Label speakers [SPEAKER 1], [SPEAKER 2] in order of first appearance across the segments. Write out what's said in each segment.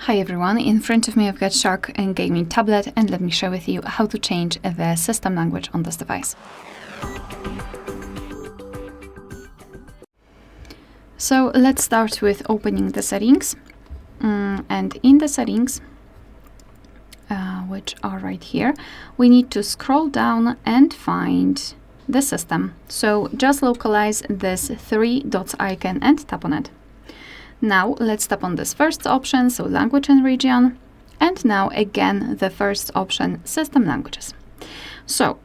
[SPEAKER 1] Hi everyone, in front of me I've got Shark and gaming tablet, and let me share with you how to change the system language on this device. So let's start with opening the settings, and in the settings, which are right here, we need to scroll down and find the system. So just localize this three dots icon and tap on it. Now let's tap on this first option, so language and region, and now again the first option, system languages. So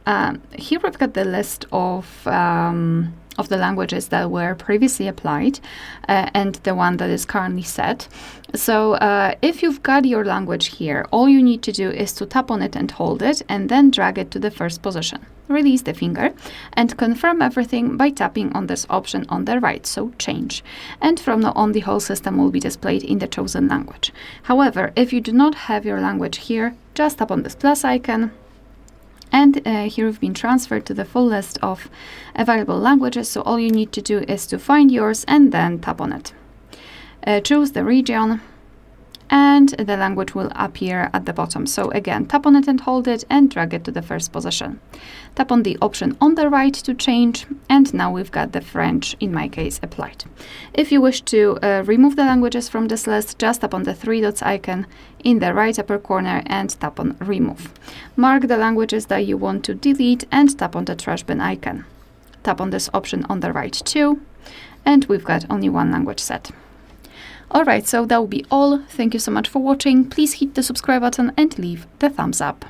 [SPEAKER 1] here we've got the list of the languages that were previously applied and the one that is currently set. So if you've got your language here, all you need to do is to tap on it and hold it, and then drag it to the first position. Release the finger and confirm everything by tapping on this option on the right, so change. And from now on, the whole system will be displayed in the chosen language. However, if you do not have your language here, just tap on this plus icon, and here you've been transferred to the full list of available languages. So all you need to do is to find yours and then tap on it. Choose the region, and the language will appear at the bottom. So again, tap on it and hold it and drag it to the first position. Tap on the option on the right to change, and now we've got the French, in my case, applied. If you wish to remove the languages from this list, just tap on the three dots icon in the right upper corner and tap on remove. Mark the languages that you want to delete and tap on the trash bin icon. Tap on this option on the right too, and we've got only one language set. Alright, so that will be all. Thank you so much for watching. Please hit the subscribe button and leave the thumbs up.